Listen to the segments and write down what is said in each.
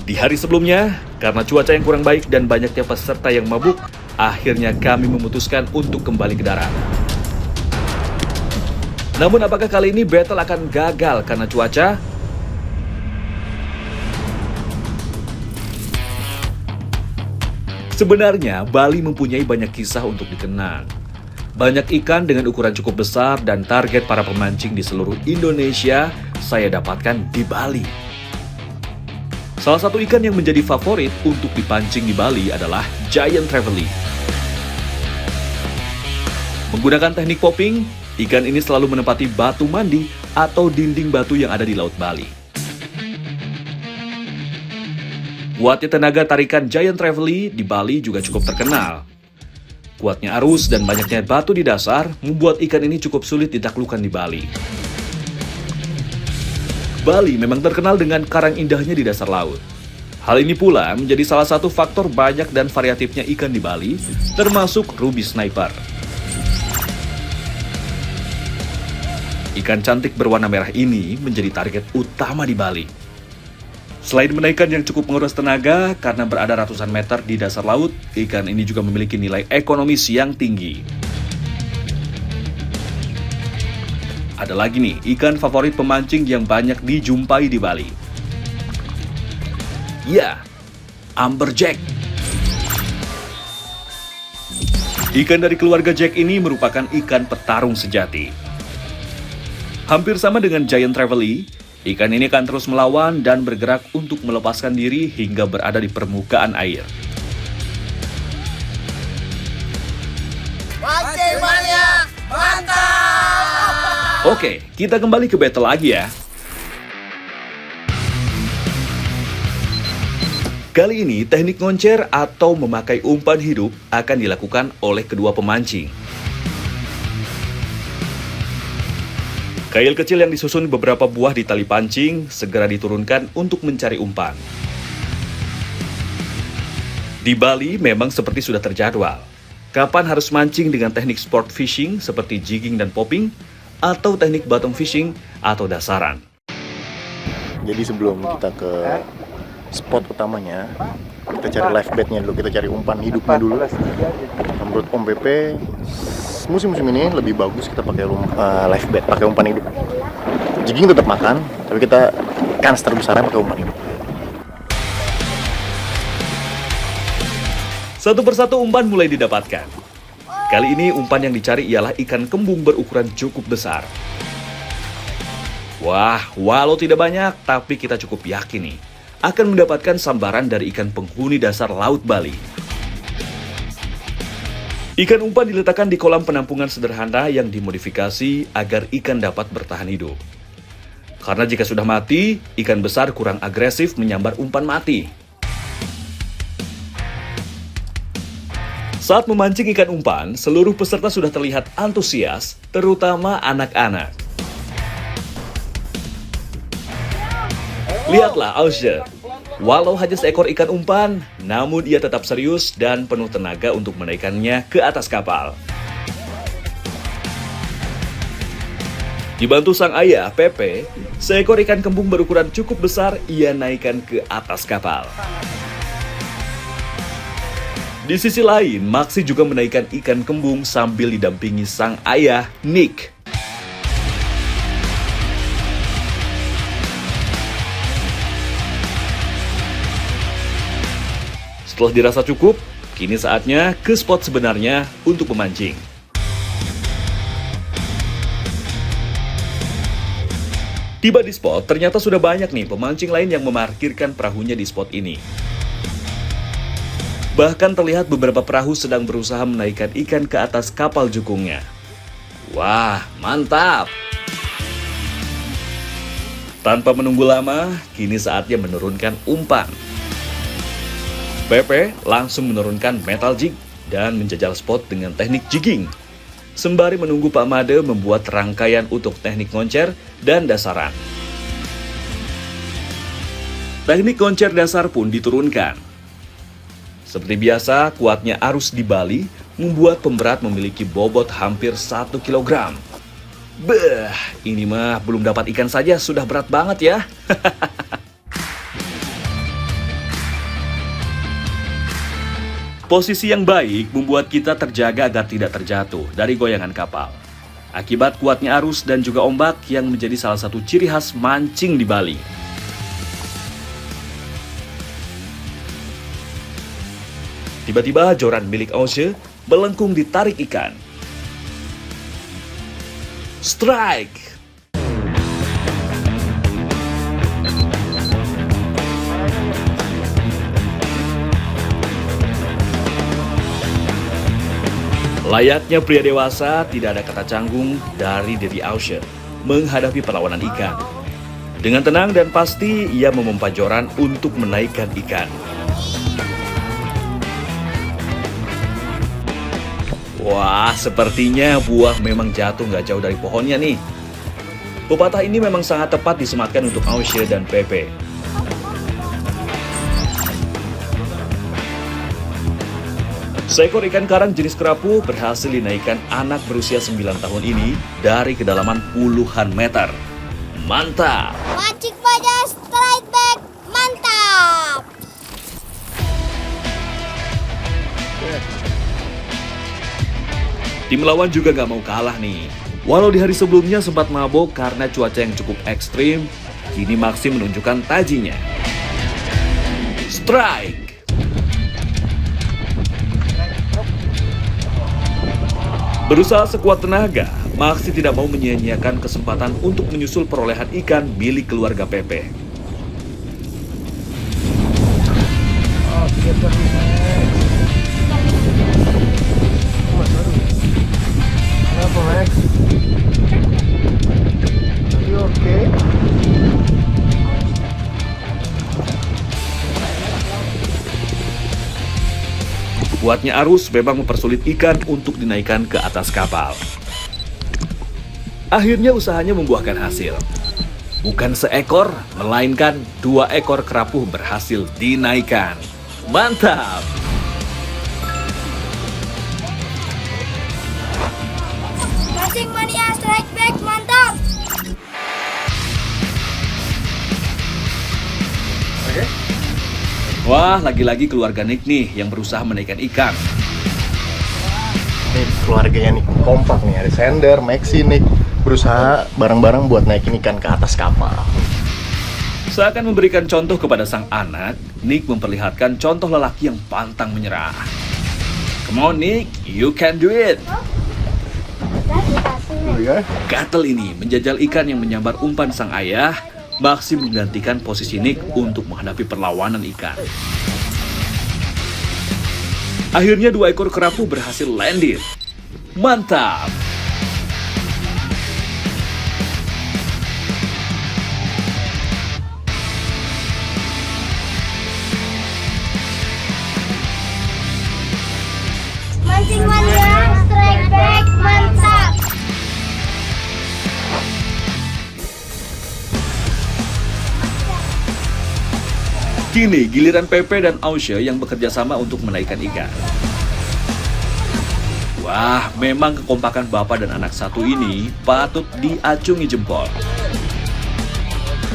Di hari sebelumnya, karena cuaca yang kurang baik dan banyaknya peserta yang mabuk, akhirnya kami memutuskan untuk kembali ke darat. Namun apakah kali ini battle akan gagal karena cuaca? Sebenarnya, Bali mempunyai banyak kisah untuk dikenang. Banyak ikan dengan ukuran cukup besar dan target para pemancing di seluruh Indonesia saya dapatkan di Bali. Salah satu ikan yang menjadi favorit untuk dipancing di Bali adalah Giant Trevally. Menggunakan teknik popping, ikan ini selalu menempati batu mandi atau dinding batu yang ada di Laut Bali. Kuatnya tenaga tarikan Giant Trevally di Bali juga cukup terkenal. Kuatnya arus dan banyaknya batu di dasar membuat ikan ini cukup sulit ditaklukkan di Bali. Bali memang terkenal dengan karang indahnya di dasar laut. Hal ini pula menjadi salah satu faktor banyak dan variatifnya ikan di Bali, termasuk ruby sniper. Ikan cantik berwarna merah ini menjadi target utama di Bali. Selain menaikkan yang cukup menguras tenaga karena berada ratusan meter di dasar laut, ikan ini juga memiliki nilai ekonomis yang tinggi. Ada lagi nih, ikan favorit pemancing yang banyak dijumpai di Bali. Ya, amberjack. Ikan dari keluarga jack ini merupakan ikan petarung sejati. Hampir sama dengan Giant Trevally, ikan ini akan terus melawan dan bergerak untuk melepaskan diri hingga berada di permukaan air. Pancing mania, mantap! Oke, kita kembali ke battle lagi ya. Kali ini teknik ngoncer atau memakai umpan hidup akan dilakukan oleh kedua pemancing. Kail kecil yang disusun beberapa buah di tali pancing segera diturunkan untuk mencari umpan. Di Bali memang seperti sudah terjadwal. Kapan harus mancing dengan teknik sport fishing seperti jigging dan popping, atau teknik bottom fishing atau dasaran. Jadi sebelum kita ke spot utamanya, kita cari live baitnya dulu, kita cari umpan hidupnya dulu. Menurut Om PP, musim-musim ini lebih bagus kita pakai live bait, pakai umpan hidup. Jigging tetap makan, tapi kita kans terbesarnya pakai umpan hidup. Satu persatu umpan mulai didapatkan. Kali ini umpan yang dicari ialah ikan kembung berukuran cukup besar. Wah, walau tidak banyak, tapi kita cukup yakin nih akan mendapatkan sambaran dari ikan penghuni dasar Laut Bali. Ikan umpan diletakkan di kolam penampungan sederhana yang dimodifikasi agar ikan dapat bertahan hidup. Karena jika sudah mati, ikan besar kurang agresif menyambar umpan mati. Saat memancing ikan umpan, seluruh peserta sudah terlihat antusias, terutama anak-anak. Lihatlah Ausya, walau hanya seekor ikan umpan, namun ia tetap serius dan penuh tenaga untuk menaikkannya ke atas kapal. Dibantu sang ayah, Pepe, seekor ikan kembung berukuran cukup besar ia naikkan ke atas kapal. Di sisi lain, Maxi juga menaikkan ikan kembung sambil didampingi sang ayah, Nick. Setelah dirasa cukup, kini saatnya ke spot sebenarnya untuk memancing. Tiba di spot, ternyata sudah banyak nih pemancing lain yang memarkirkan perahunya di spot ini. Bahkan terlihat beberapa perahu sedang berusaha menaikkan ikan ke atas kapal jukungnya. Wah, mantap! Tanpa menunggu lama, kini saatnya menurunkan umpan. Pepe langsung menurunkan metal jig dan menjajal spot dengan teknik jigging. Sembari menunggu Pak Made membuat rangkaian untuk teknik ngoncer dan dasaran. Teknik ngoncer dasar pun diturunkan. Seperti biasa, kuatnya arus di Bali membuat pemberat memiliki bobot hampir 1 kg. Beh, ini mah belum dapat ikan saja sudah berat banget ya. Posisi yang baik membuat kita terjaga agar tidak terjatuh dari goyangan kapal. Akibat kuatnya arus dan juga ombak yang menjadi salah satu ciri khas mancing di Bali. Tiba-tiba joran milik Aushe melengkung ditarik ikan. Strike! Layaknya pria dewasa, tidak ada kata canggung dari Deddy Aushe menghadapi perlawanan ikan. Dengan tenang dan pasti, ia memompa joran untuk menaikkan ikan. Wah, sepertinya buah memang jatuh nggak jauh dari pohonnya nih. Pepatah ini memang sangat tepat disematkan untuk Aushe dan Pepe. Seekor ikan karang jenis kerapu berhasil dinaikkan anak berusia 9 tahun ini dari kedalaman puluhan meter. Mantap! Mancing banyak, strike back, mantap. Tim lawan juga gak mau kalah nih. Walau di hari sebelumnya sempat mabok karena cuaca yang cukup ekstrim, kini Maxi menunjukkan tajinya. Strike! Berusaha sekuat tenaga, Maxi tidak mau menyia-nyiakan kesempatan untuk menyusul perolehan ikan milik keluarga Pepe. Kuatnya arus memang mempersulit ikan untuk dinaikkan ke atas kapal. Akhirnya usahanya membuahkan hasil. Bukan seekor, melainkan 2 ekor kerapu berhasil dinaikkan. Mantap! Mancing mania, strike back, mantap. Wah, lagi-lagi keluarga Nick nih yang berusaha menaikkan ikan. Ini keluarganya nih kompak nih, ada Sander, Maxi, Nick berusaha bareng-bareng buat naikin ikan ke atas kapal. Seakan memberikan contoh kepada sang anak, Nick memperlihatkan contoh lelaki yang pantang menyerah. Come on Nick, you can do it! Gatel ini menjajal ikan yang menyambar umpan sang ayah. Maxi menggantikan posisi Nick untuk menghadapi perlawanan ikan. Akhirnya 2 ekor kerapu berhasil landed. Mantap! Mancing mania, strike back, mantap. Kini giliran Pepe dan Aushe yang bekerja sama untuk menaikkan ikan. Wah, memang kekompakan bapak dan anak satu ini patut diacungi jempol.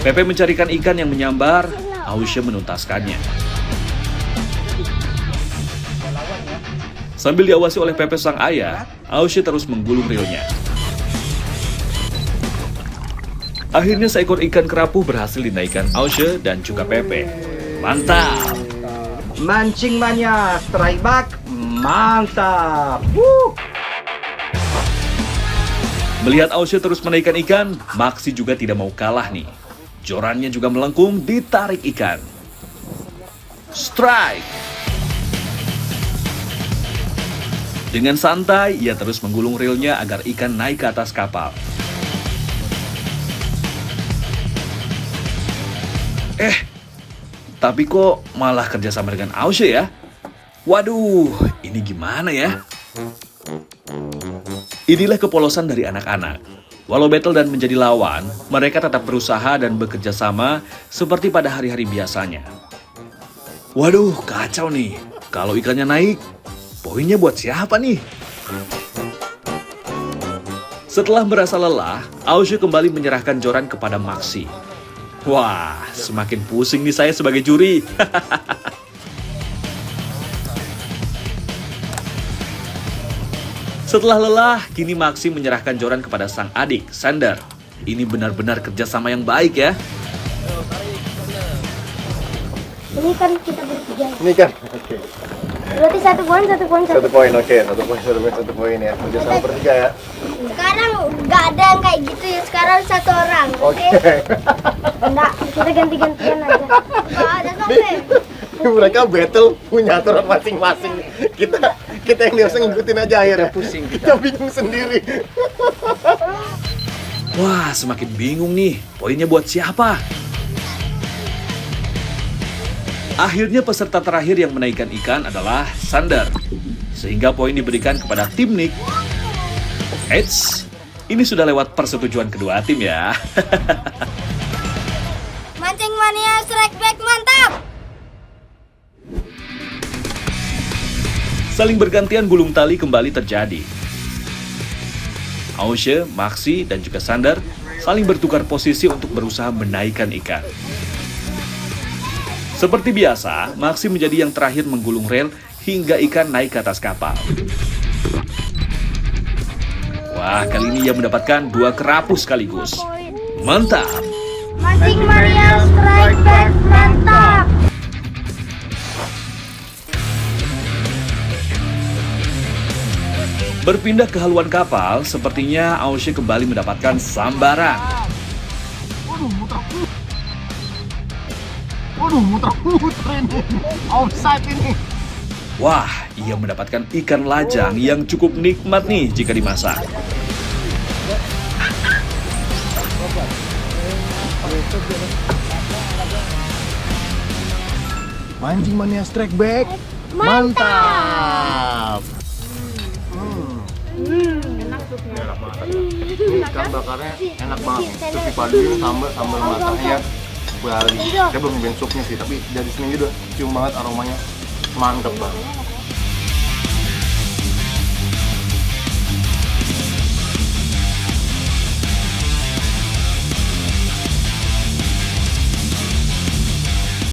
Pepe mencarikan ikan yang menyambar, Aushe menuntaskannya. Sambil diawasi oleh Pepe sang ayah, Aushe terus menggulung reelnya. Akhirnya seekor ikan kerapu berhasil dinaikkan Aushe dan juga Pepe. Mantap! Mancing mania, strike back, mantap. Woo! Melihat Aushe terus menaikkan ikan, Maxi juga tidak mau kalah nih. Jorannya juga melengkung, ditarik ikan. Strike! Dengan santai, ia terus menggulung reelnya agar ikan naik ke atas kapal. Tapi kok malah kerjasama dengan Aushe ya? Waduh, ini gimana ya? Inilah kepolosan dari anak-anak. Walau battle dan menjadi lawan, mereka tetap berusaha dan bekerja sama seperti pada hari-hari biasanya. Waduh, kacau nih. Kalau ikannya naik, poinnya buat siapa nih? Setelah merasa lelah, Aushe kembali menyerahkan joran kepada Maxi. Wah, semakin pusing nih saya sebagai juri. Setelah lelah, kini Maxi menyerahkan joran kepada sang adik, Sander. Ini benar-benar kerjasama yang baik ya. Ini kan kita bertiga. Ini kan. Oke. Berarti 1 poin, 1 poin, 1 1 poin, oke. 1 poin ya. Kerjasama bertiga ya. Sekarang nggak ada yang kayak gitu ya. Sekarang 1 orang. Oke. Enggak, kita ganti-gantian aja. Nggak ada sampai. Mereka battle punya aturan masing-masing. Kita yang biasa ngikutin aja akhirnya. Pusing Kita bingung sendiri. Wah, semakin bingung nih. Poinnya buat siapa? Akhirnya peserta terakhir yang menaikkan ikan adalah Sander. Sehingga poin diberikan kepada tim Nick. Eits, ini sudah lewat persetujuan kedua tim ya. Mancing mania strike back mantap. Saling bergantian gulung tali kembali terjadi. Aushe, Maxi, dan juga Sander saling bertukar posisi untuk berusaha menaikkan ikan. Seperti biasa, Maxi menjadi yang terakhir menggulung rel hingga ikan naik ke atas kapal. Wah, kali ini ia mendapatkan 2 kerapu sekaligus. Mantap! Mancing mania strike back mantap. Berpindah ke haluan kapal, sepertinya Aushe kembali mendapatkan sambaran. Waduh, muter-muter ini. Offside ini. Wah, ia mendapatkan ikan lajang yang cukup nikmat nih jika dimasak. Mancing mania strike back. Mantap. Ini ikan bakarnya enak banget. Terus dipaduin sambal matangnya Bali. Saya belum nyobain supnya sih, tapi dari sini udah cium banget aromanya. Mantep banget.